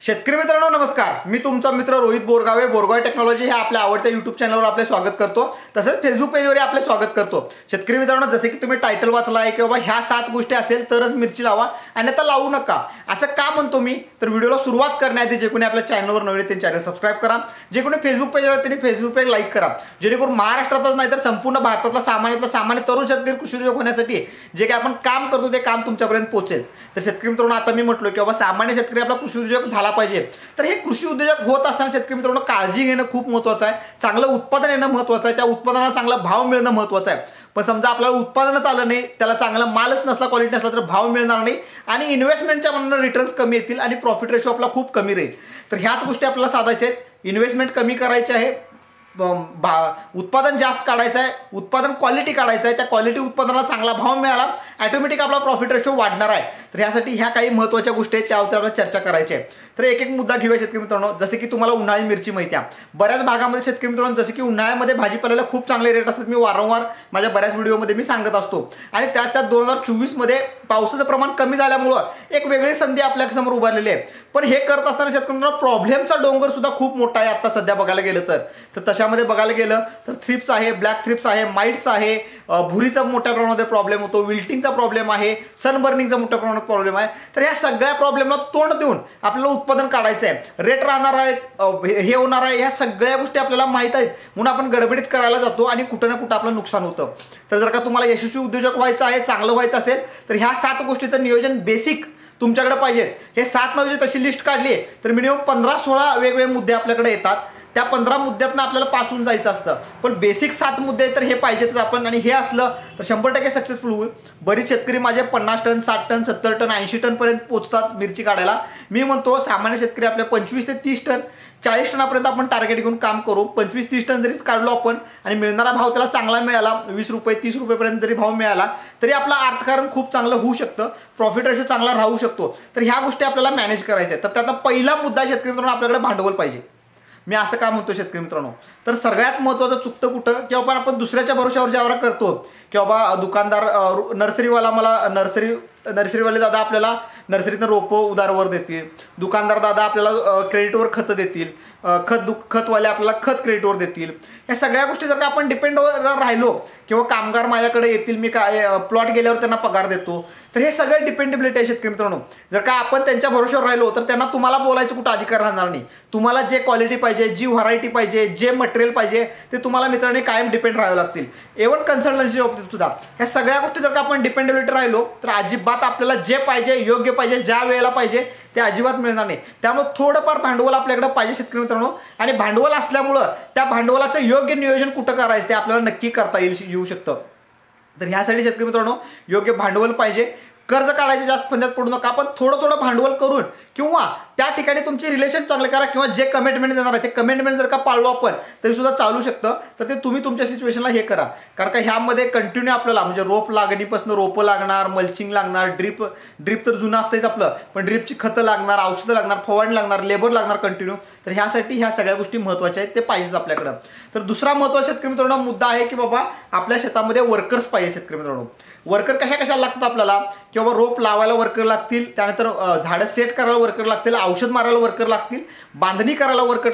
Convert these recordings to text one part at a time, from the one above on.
शेतकरी मित्रांनो नमस्कार, मी तुमचा मित्र रोहित बोरगावे. बोरगावे टेक्नॉलॉजी हे आपल्या आवडत्या यूट्यूब चॅनलवर आपले स्वागत करतो. तसंच फेसबुक पेजवर आपले स्वागत करतो. शेतकरी मित्रांनो, जसे की तुम्ही टायटल वाचला आहे की बाबा ह्या 7 गोष्टी असेल तरच मिरची लावा आणि आता लावू नका, असं का म्हणतो मी? तर व्हिडिओला सुरुवात करण्याआधी जे कोणी आपल्या चॅनलवर नवीन आहेत त्यांनी चॅनल सबस्क्राईब करा. जे कोणी फेसबुक पेजवर त्यांनी फेसबुक पेज लाईक करा, जेणेकरून महाराष्ट्रातच नाही तर संपूर्ण भारतातला सामान्य तरुण शेतकरी कृषी उद्योग होण्यासाठी जे काही आपण काम करतो ते काम तुमच्यापर्यंत पोहोचेल. तर शेतकरी मित्रांनो, आता मी म्हटलो की बाबा सामान्य शेतकरी आपला कृषी उद्योग झाला पाहिजे. तर हे कृषी उद्योजक होत असताना शेतकरी मित्रांनो काळजी घेणं खूप महत्त्वाचं आहे. चांगलं उत्पादन येणं महत्त्वाचं आहे. त्या उत्पादनाला चांगला भाव मिळणं महत्त्वाचं आहे. पण समजा आपल्याला उत्पादनच आलं नाही, त्याला चांगला मालच नसला, क्वालिटी नसला तर भाव मिळणार नाही आणि इन्व्हेस्टमेंटच्या मनानं रिटर्न्स कमी येतील आणि प्रॉफिट रेशो आपला खूप कमी राहील. तर ह्याच गोष्टी आपल्याला साधायच्या आहेत. इन्व्हेस्टमेंट कमी करायची आहे, उत्पादन जास्त काढायचं आहे, उत्पादन क्वालिटी काढायचं आहे. त्या क्वालिटी उत्पादनाला चांगला भाव मिळाला, ऑटोमॅटिक आपला प्रॉफिट रेशो वाढणार आहे. तर ह्यासाठी ह्या काही महत्त्वाच्या गोष्टी आहेत, त्यावर आपल्याला चर्चा करायची आहे. तर एक एक मुद्दा घेऊया शेतकरी मित्रांनो. जसे की तुम्हाला उन्हाळी मिरची माहिती आहे, बऱ्याच भागामध्ये शेतकरी मित्रांनो जसे की उन्हाळ्यामध्ये भाजीपाल्याला खूप चांगले रेट असतात. मी वारंवार माझ्या बऱ्याच व्हिडिओमध्ये मी सांगत असतो. आणि त्यात 2024 मध्ये पावसाचं प्रमाण कमी झाल्यामुळं एक वेगळी संधी आपल्यासमोर उभारलेली आहे. पण हे करत असताना शेतकरी मित्रांनो प्रॉब्लेमचा डोंगर सुद्धा खूप मोठा आहे आता सध्या बघायला गेलं तर तशामध्ये बघायला गेलं तर थ्रिप्स आहे, ब्लॅक थ्रिप्स आहे, माइट्स आहे, भुरीचा मोठ्या प्रमाणामध्ये प्रॉब्लेम होतो, विल्टिंगचा प्रॉब्लेम आहे, सनबर्निंगचा मोठ्या प्रमाणात प्रॉब्लेम आहे. तर या सगळ्या प्रॉब्लेमला तोंड देऊन आपल्याला उत्पादन काढायचं आहे, रेट राहणार आहेत, हे होणार आहे, ह्या सगळ्या गोष्टी आपल्याला माहीत आहेत. म्हणून आपण गडबडीत करायला जातो आणि कुठं ना कुठं आपलं नुकसान होतं. तर जर का तुम्हाला यशस्वी उद्योजक व्हायचं आहे, चांगलं व्हायचं असेल तर ह्या 7 गोष्टीचं नियोजन बेसिक तुमच्याकडे पाहिजे. हे 7 9 तशी लिस्ट काढली तर मिनिमम 15-16 वेगवेगळे मुद्दे आपल्याकडे येतात. त्या 15 मुद्द्यातनं आपल्याला पासून जायचं असतं. पण बेसिक 7 मुद्दे तर हे पाहिजेतच आपण, आणि हे असलं तर 100% सक्सेसफुल होईल. बरीच शेतकरी माझे 50 टन, 60 टन, 70 टन, 80 टनपर्यंत पोहोचतात मिरची काढायला. मी म्हणतो सामान्य शेतकरी आपल्या 25 ते 30 टन, 40 टनापर्यंत आपण टार्गेट घेऊन काम करू. 25-30 टन जरी काढलो आपण आणि मिळणारा भाव त्याला चांगला मिळाला, 20 रुपये 30 रुपयेपर्यंत जरी भाव मिळाला तरी आपलं अर्थकारण खूप चांगलं होऊ शकतं, प्रॉफिट रेशो चांगला राहू शकतो. तर ह्या गोष्टी आपल्याला मॅनेज करायच्या आहेत. तर त्याचा पहिला मुद्दा शेतकरी मित्रांनो आपल्याकडे भांडवल पाहिजे. मी असं का म्हणतो शेतकरी मित्रांनो, तर सगळ्यात महत्त्वाचं चुकतं कुठं की बाबा आपण दुसऱ्याच्या भरोश्यावर ज्यावर करतो की बाबा दुकानदार, नर्सरीवाला, मला नर्सरीवाले दादा आपल्याला नर्सरीतनं रोपं उधारवर देतील, दुकानदार दादा आपल्याला क्रेडिटवर खतं देतील, खतवाले आपल्याला खत क्रेडिटवर देतील. या सगळ्या गोष्टी जर का आपण डिपेंडवर राहिलो किंवा कामगार माझ्याकडे येतील, मी काय प्लॉट गेल्यावर त्यांना पगार देतो, तर हे सगळं डिपेंडेबिलिटी आहे शेतकरी मित्रांनो. जर का आपण त्यांच्या भरोश्यावर राहिलो तर त्यांना तुम्हाला बोलायचं कुठं अधिकार राहणार नाही. तुम्हाला जे क्वालिटी पाहिजे, जी व्हरायटी पाहिजे, जे मटेरियल पाहिजे ते तुम्हाला मित्रांनी कायम डिपेंड राहावं लागतील. इव्हन कन्सल्टन्सीच्या बाबतीत सुद्धा ह्या सगळ्या गोष्टी जर का आपण डिपेंडेबिलिटी राहिलो तर अजिबात आपल्याला जे पाहिजे, योग्य पाहिजे, ज्या वेळेला पाहिजे ते अजिबात मिळणार नाही. त्यामुळे थोडंफार भांडवल आपल्याकडे पाहिजे शेतकरी मित्रांनो. आणि भांडवल असल्यामुळं त्या भांडवलाचं योग्य नियोजन कुठं करायचं ते आपल्याला नक्की करता येऊ शकतं. तर ह्यासाठी शेतकरी मित्रांनो योग्य भांडवल पाहिजे. कर्ज काढायचे जास्त फंद्यात पडू नका, पण थोडं भांडवल करून किंवा त्या ठिकाणी तुमचे रिलेशन चांगले करा किंवा जे कमिटमेंट देणार आहे ते कमिटमेंट जर का पाळलो आपण तरी सुद्धा चालू शकतं. तर ते तुम्ही तुमच्या सिच्युएशनला हे करा. कारण का ह्यामध्ये कंटिन्यू आपल्याला म्हणजे रोप लागणीपासून रोपं लागणार, मल्चिंग लागणार, ड्रीप तर जुनं असतंच आपलं, पण ड्रीपची खतं लागणार, औषधं लागणार, फवारणी लागणार, लेबर लागणार कंटिन्यू. तर ह्यासाठी ह्या सगळ्या गोष्टी महत्त्वाच्या आहेत, ते पाहिजेच आपल्याकडं. तर दुसरा महत्त्वाचा शेतकरी मित्रांनो मुद्दा आहे की बाबा आपल्या शेतामध्ये वर्कर्स पाहिजे शेतकरी मित्रांनो. वर्कर कशाला लागतात आपल्याला की बाबा रोप लावायला वर्कर लागतील, त्यानंतर झाडं सेट करायला वर्कर लागतील, औषध मारायला वर्कर लागतील, बांधणी करायला वर्कर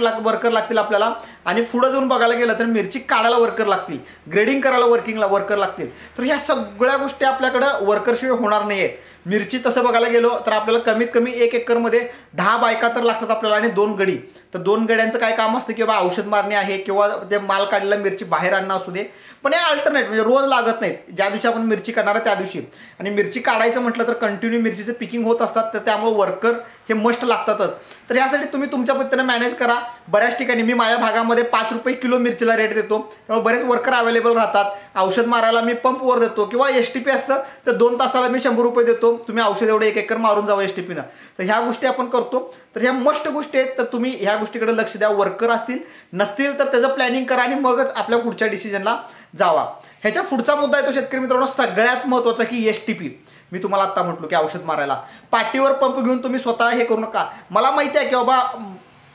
लागतील आपल्याला, आणि पुढं जाऊन बघायला गेलं तर मिरची काढायला वर्कर लागतील, ग्रेडिंग करायला वर्कर लागतील. तर ह्या सगळ्या गोष्टी आपल्याकडं वर्करशिवाय होणार नाही आहेत. मिरची तसं बघायला गेलो तर आपल्याला कमीत कमी 1 एकरमध्ये 10 बायका तर लागतात आपल्याला आणि 2 गडी. तर 2 गड्यांचं काय काम असतं की बाबा औषध मारणे आहे किंवा ते माल काढलेला मिरची बाहेर आणणं असू दे. पण हे अल्टरनेट म्हणजे रोज लागत नाहीत, ज्या दिवशी आपण मिरची काढणार त्या दिवशी. आणि मिरची काढायचं म्हटलं तर कंटिन्यू मिरचीचं पिकिंग होत असतात, तर त्यामुळे वर्कर हे मस्ट लागतातच. तर यासाठी तुम्ही तुमच्या पद्धतीने मॅनेज करा. बऱ्याच ठिकाणी मी माझ्या भागामध्ये 5 रुपये किलो मिरचीला रेट देतो, त्यामुळे बरेच वर्कर अवेलेबल राहतात. औषध मारायला मी पंपवर देतो किंवा STP असतं तर 2 तासाला मी 100 रुपये देतो. तुम्ही औषध एवढं 1 एकर मारून जावं STPनं. तर ह्या गोष्टी आपण करतो. तर ह्या मस्ट गोष्टी आहेत, तर तुम्ही ह्या गोष्टीकडे लक्ष द्या. वर्कर असतील नसतील तर त्याचं प्लॅनिंग करा आणि मगच आपल्या पुढच्या डिसिजनला जावा. ह्याच्या पुढचा मुद्दा आहे तो शेतकरी मित्रांनो सगळ्यात महत्त्वाचा की STP. मी तुम्हाला आत्ता म्हटलो की औषध मारायला पाठीवर पंप घेऊन तुम्ही स्वतः हे करू नका. मला माहिती आहे की बाबा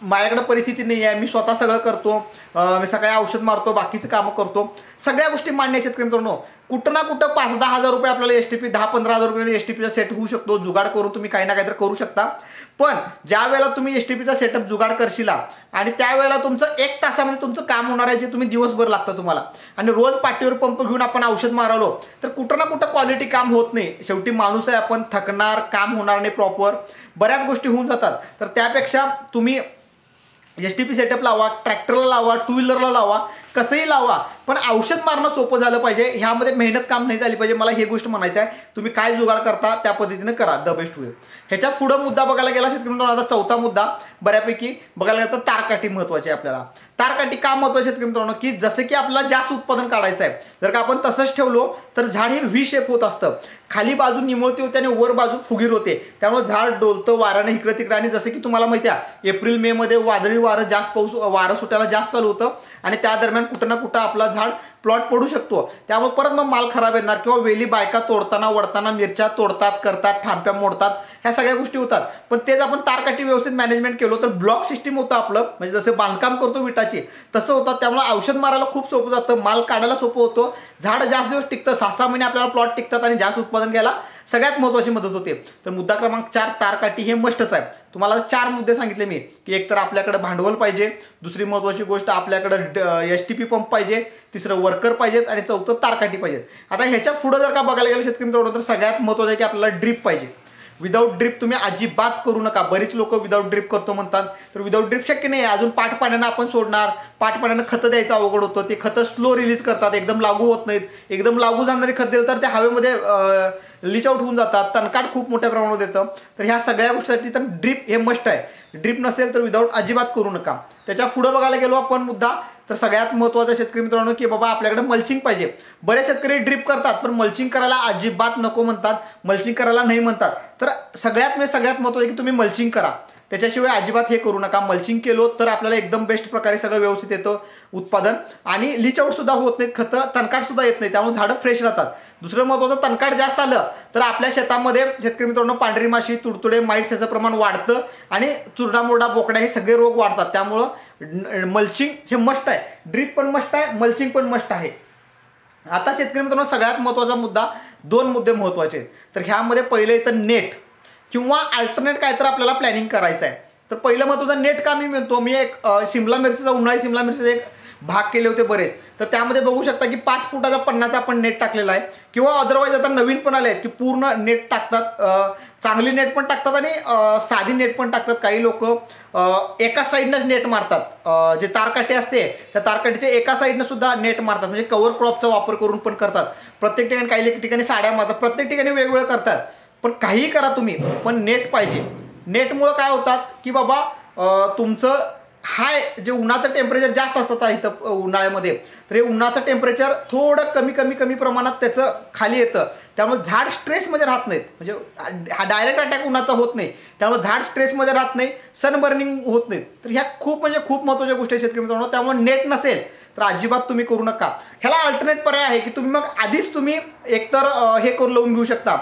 माझ्याकडे परिस्थिती नाही आहे, मी स्वतः सगळं करतो, मी सकाळी औषध मारतो, बाकीचं कामं करतो, सगळ्या गोष्टी मान्य आहेत शेतकरी मित्रांनो. कुठं ना कुठं 5-10 हजार रुपये आपल्याला एसटीपी 10-15 हजार रुपये एसटीपीचा सेट होऊ शकतो, जुगाड करून तुम्ही काही ना काहीतरी करू शकता. पण ज्या वेळेला तुम्ही एसटीपीचा सेटअप जुगाड करशीला आणि त्यावेळेला तुमचं 1 तासामध्ये तुमचं काम होणार आहे, जे तुम्ही दिवसभर लागतं तुम्हाला, आणि रोज पाठीवर पंप घेऊन आपण औषध मारवलो तर कुठं ना कुठं क्वालिटी काम होत नाही. शेवटी माणूस आहे आपण, थकणार, काम होणार नाही प्रॉपर, बऱ्याच गोष्टी होऊन जातात. तर त्यापेक्षा तुम्ही एसटीपी सेटअप लावा, ट्रॅक्टरला लावा, 2 व्हीलरला लावा, कसंही लावा, पण औषध मारणं सोपं झालं पाहिजे. ह्यामध्ये मेहनत काम नाही झाली पाहिजे. मला ही गोष्ट म्हणायची आहे. तुम्ही काय जुगाड करता त्या पद्धतीने करा, द बेस्ट होईल. ह्याच्या पुढं मुद्दा बघायला गेला शेतकरी मित्रांनो, आता चौथा मुद्दा बऱ्यापैकी बघायला गेला तर तारकाठी महत्त्वाची आहे आपल्याला. तारकाठी का महत्त्वाची शेतकरी मित्रांनो, की जसं की आपल्याला जास्त उत्पादन काढायचं आहे, जर का आपण तसंच ठेवलो तर झाड हे व्ही शेप होत असतं. खाली बाजू निमुळती होते आणि वर बाजू फुगीर होते. त्यामुळे झाड डोलतं वाऱ्याने इकडे तिकडे, आणि जसं की तुम्हाला माहिती आहे एप्रिल मे मध्ये वादळी वारं जास्त पाऊस वारं सुटायला जास्त चालू होतं आणि त्या दरम्यान कुठं ना कुठं आपला झाड प्लॉट पडू शकतो. त्यामुळे परत मग माल खराब येणार, किंवा वेली बायका तोडताना वडताना मिरच्या तोडतात, करतात, ठांप्या मोडतात, ह्या सगळ्या गोष्टी होतात. पण तेच आपण तारकाठी व्यवस्थित मॅनेजमेंट केलो तर ब्लॉक सिस्टीम होतं आपलं, म्हणजे जसं बांधकाम करतो विटाची तसं होतं. त्यामुळे औषध मारायला खूप सोपं जातं, माल काढायला सोपं होतं, झाड जास्त दिवस टिकतं, 6-6 महिने आपल्याला प्लॉट टिकतात आणि जास्त उत्पादन घ्यायला सगळ्यात महत्त्वाची मदत होते. तर मुद्दा क्रमांक 4 तारकाठी हे मस्टच आहे. तुम्हाला 4 मुद्दे सांगितले मी, की एक तर आपल्याकडे भांडवल पाहिजे, दुसरी महत्त्वाची गोष्ट आपल्याकडे एसटीपी पंप पाहिजे, तिसरं वर्कर पाहिजेत, आणि चौथं तारकाठी पाहिजेत. आता ह्याच्या पुढं जर का बघायला गेलं शेतकरी मित्रांनो, तर सगळ्यात महत्त्वाचं आहे की आपल्याला ड्रीप पाहिजे. विदाऊट ड्रीप तुम्ही अजिबात करू नका. बरीच लोक विदाऊट ड्रीप करतो म्हणतात, तर विदाऊट ड्रीप शक्य नाही. अजून पाठ पाण्यानं आपण सोडणार, पाठ पाण्यानं खतं द्यायचं अवघड होतं. ते खतं स्लो रिलीज करतात, एकदम लागू होत नाहीत. एकदम लागू जाणारी खत दिलं तर ते हवेमध्ये लीच आउट होऊन जातात, तणकाट खूप मोठ्या प्रमाणात येतं. तर ह्या सगळ्या गोष्टीसाठी तर ड्रीप हे मस्ट आहे. ड्रीप नसेल तर विदाऊट अजिबात करू नका. त्याच्या पुढे बघायला गेलो आपण मुद्दा, तर सगळ्यात महत्त्वाचा शेतकरी मित्रांनो, की बाबा आपल्याकडे मल्चिंग पाहिजे. बरेच शेतकरी ड्रीप करतात पण मल्चिंग करायला अजिबात नको म्हणतात, मल्चिंग करायला नाही म्हणतात. तर सगळ्यात महत्त्वाचं आहे की तुम्ही मल्चिंग करा. त्याच्याशिवाय अजिबात हे करू नका. मल्चिंग केलो तर आपल्याला एकदम बेस्ट प्रकारे सगळं व्यवस्थित येतं उत्पादन, आणि लीच आउट सुद्धा होत नाहीत, खतं तणकाट सुद्धा येत नाही, त्यामुळे झाडं फ्रेश राहतात. दुसरं महत्त्वाचं, तणकाट जास्त आलं तर आपल्या शेतामध्ये शेतकरी मित्रांनो पांढरी माशी, तुडतुडे, माईट्स याचं प्रमाण वाढतं आणि चुरडामुरडा, बोकड्या हे सगळे रोग वाढतात. त्यामुळं मल्चिंग हे मस्ट आहे. ड्रीप पण मस्ट आहे, मल्चिंग पण मस्ट आहे. आता शेतकरी मित्रांनो सगळ्यात महत्त्वाचा मुद्दा, 2 मुद्दे महत्त्वाचे आहेत. तर ह्यामध्ये पहिले येतं नेट किंवा अल्टरनेट काय तर आपल्याला प्लॅनिंग करायचं आहे. तर पहिलं महत्त्वाचं नेट का मी म्हणतो, मी एक शिमला मिरचीचा, उन्हाळी शिमला मिरचीचा एक भाग केले होते बरेच. तर त्यामध्ये बघू शकता की 5 फुटाचा 50चा आपण नेट टाकलेला आहे, किंवा अदरवाईज आता नवीन पण आले आहेत की पूर्ण नेट टाकतात. चांगली नेट पण टाकतात आणि साधी नेट पण टाकतात. काही लोक एका साईडनंच नेट मारतात, जे तारकाठी असते त्या तारकाठीच्या एका साईडनं सुद्धा नेट मारतात, म्हणजे कव्हर क्रॉपचा वापर करून पण करतात. प्रत्येक ठिकाणी काही ठिकाणी साड्या मारतात, प्रत्येक ठिकाणी वेगवेगळं करतात. पण काहीही करा तुम्ही, पण नेट पाहिजे. नेटमुळं काय होतात की बाबा तुमचं हाय जे उन्हाचं टेम्परेचर जास्त असतं इथं उन्हाळ्यामध्ये, तर हे उन्हाचं टेम्परेचर थोडं कमी प्रमाणात त्याचं खाली येतं. त्यामुळे झाड स्ट्रेसमध्ये राहत नाहीत, म्हणजे हा डायरेक्ट अटॅक उन्हाचा होत नाही, त्यामुळे झाड स्ट्रेसमध्ये राहत नाही, सनबर्निंग होत नाहीत. तर ह्या खूप महत्त्वाच्या गोष्टी आहेत शेतकरी मित्रांनो. त्यामुळे नेट नसेल तर अजिबात तुम्ही करू नका. ह्याला अल्टरनेट पर्याय आहे की तुम्ही मग आधीच तुम्ही एकतर हे करून लावून घेऊ शकता,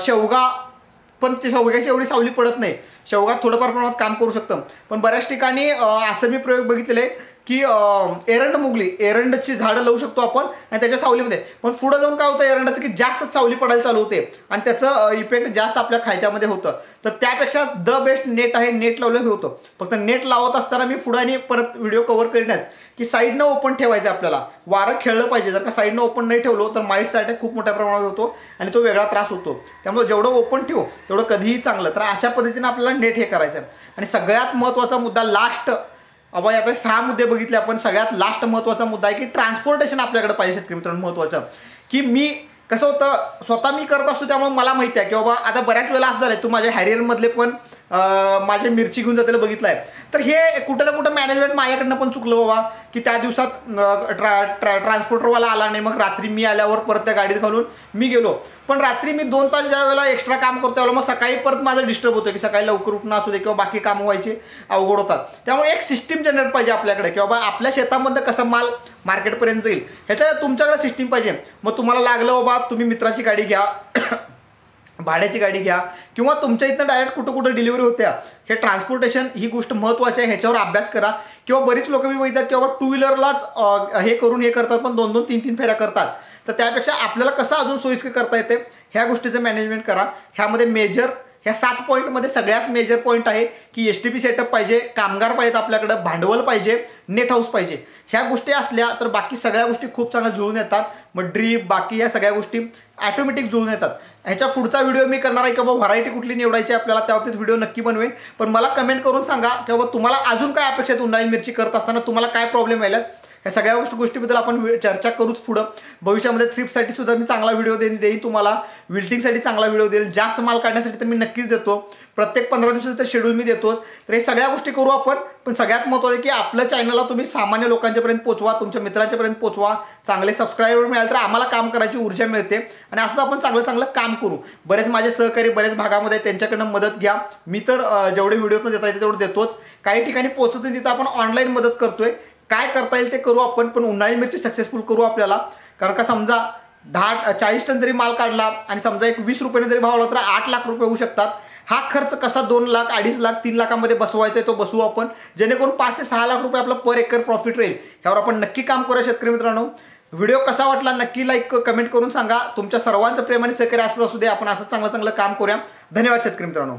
शेवगा, पण ते शेवग्याची एवढी सावली पडत नाही. शेवगा थोडंफार प्रमाणात काम करू शकतं, पण बऱ्याच ठिकाणी असं मी प्रयोग बघितलेले आहेत की एरंड मुगली, एरंडची झाडं लावू शकतो आपण आणि त्याच्या सावलीमध्ये. पण पुढं जाऊन काय होतं एरंडाचं, की जास्त सावली पडायला चालू होते आणि त्याचं इफेक्ट जास्त आपल्या खायच्यामध्ये होतं. तर त्यापेक्षा द बेस्ट नेट आहे, नेट लावलं हे होतं. फक्त नेट लावत असताना मी पुढे आणि परत व्हिडिओ कव्हर करीनच की साईडनं ओपन ठेवायचं आपल्याला, वारं खेळलं पाहिजे. जर का साईडनं ओपन नाही ठेवलो तर माईट्सचा अटॅक खूप मोठ्या प्रमाणात होतो आणि तो वेगळा त्रास होतो. त्यामुळे जेवढं ओपन ठेवू तेवढं कधीही चांगलं. तर अशा पद्धतीने आपल्याला नेट हे करायचं आहे. आणि सगळ्यात महत्त्वाचा मुद्दा लास्ट, अबा आता 6 मुद्दे बघितले आपण, सगळ्यात लास्ट महत्त्वाचा मुद्दा आहे की ट्रान्सपोर्टेशन आपल्याकडे पाहिजे शेतकरी मित्रांनो. महत्त्वाचं की मी कसं होतं, स्वतः मी करत असतो त्यामुळे मला माहिती आहे की बाबा आता बऱ्याच वेळेला असं झालं, तू माझ्या हॅरियरमधले पण माझे मिरची घेऊन जातेला बघितलं आहे. तर हे कुठं ना कुठं मॅनेजमेंट माझ्याकडनं पण चुकलं बाबा, की त्या दिवसात ट्रान्सपोर्टरवाला आला नाही, मग रात्री मी आल्यावर परत त्या गाडीत घालून मी गेलो. पण रात्री मी 2 तास ज्या वेळेला एक्स्ट्रा काम करतो त्यावेळेला मग सकाळी परत माझं डिस्टर्ब होतं, की सकाळी लवकर उठणं असू दे किंवा बाकी कामं व्हायची अवघड होतात. त्यामुळे एक सिस्टीम जनरेट पाहिजे आपल्याकडे, की बाबा आपल्या शेतामध्ये कसं माल मार्केटपर्यंत जाईल ह्याच्या तुमच्याकडे सिस्टीम पाहिजे. मग तुम्हाला लागलं बाबा तुम्ही मित्राची गाडी घ्या, भाड्याची गाडी घ्या, किंवा तुमच्या इथं डायरेक्ट कुठं डिलिव्हरी होत्या. हे ट्रान्सपोर्टेशन ही गोष्ट महत्त्वाची आहे, ह्याच्यावर अभ्यास करा. किंवा बरीच लोक मी बघिततात की बाबा 2 व्हीलरलाच हे करून हे करतात, पण 2-2, 3-3 फेऱ्या करतात. तर त्यापेक्षा आपल्याला कसं अजून सोयीस्कर करता येते ह्या गोष्टीचं मॅनेजमेंट करा. ह्यामध्ये मेजर ह्या 7 पॉईंटमध्ये सगळ्यात मेजर पॉईंट आहे की STP सेटअप पाहिजे, कामगार पाहिजेत आपल्याकडं, भांडवल पाहिजे, नेट हाऊस पाहिजे. ह्या गोष्टी असल्या तर बाकी सगळ्या गोष्टी खूप चांगल्या जुळून येतात. मग ड्रीप बाकी या सगळ्या गोष्टी ऑटोमॅटिक जुळून येतात. ह्याच्या पुढचा व्हिडिओ मी करणार आहे की बाबा व्हरायटी कुठली निवडायची आपल्याला, त्याबाबतीत व्हिडिओ नक्की बनवेन. पण मला कमेंट करून सांगा की बाबा तुम्हाला अजून काय अपेक्षा आहेत उन्हाळी मिरची करत असताना, तुम्हाला काय प्रॉब्लेम आल्यात. ह्या सगळ्या गोष्टीबद्दल आपण चर्चा करूच पुढं. भविष्यामध्ये थ्रिफ्टसाठी सुद्धा मी चांगला व्हिडिओ देईन तुम्हाला, विल्टिंगसाठी चांगला व्हिडिओ देईल, जास्त माल काढण्यासाठी तर मी नक्कीच देतो. प्रत्येक 15 दिवसाचं तर शेड्यूल मी देतोच. तर हे सगळ्या गोष्टी करू आपण. पण सगळ्यात महत्त्वाचं की आपलं चॅनलला तुम्ही सामान्य लोकांच्यापर्यंत पोचवा, तुमच्या मित्रांच्यापर्यंत पोचवा. चांगले सबस्क्रायबर मिळाले तर आम्हाला काम करायची ऊर्जा मिळते आणि असंच आपण चांगलं काम करू. बरेच माझे सहकारी बरेच भागामध्ये त्यांच्याकडनं मदत घ्या. मी तर जेवढे व्हिडिओज देता येते तेवढं देतोच. काही ठिकाणी पोचत नाही तिथं आपण ऑनलाईन मदत करतोय. काय करता येईल ते करू आपण, पण उन्हाळी मिरची सक्सेसफुल करू आपल्याला. कारण का समजा 40 टन जरी माल काढला आणि समजा एक 20 रुपयाने जरी भाव आला तर 8 लाख रुपये होऊ शकतात. हा खर्च कसा 2 लाख, 2.5 लाख, 3 लाखामध्ये बसवायचा आहे तो बसवू आपण, जेणेकरून 5 ते 6 लाख रुपये आपलं पर एकर प्रॉफिट राहील. ह्यावर आपण नक्की काम करूया शेतकरी मित्रांनो. व्हिडिओ कसा वाटला नक्की लाईक कमेंट करून सांगा. तुमच्या सर्वांचं प्रेम आणि सहकार्य असंच असू दे. आपण असं चांगलं काम करूया. धन्यवाद शेतकरी मित्रांनो.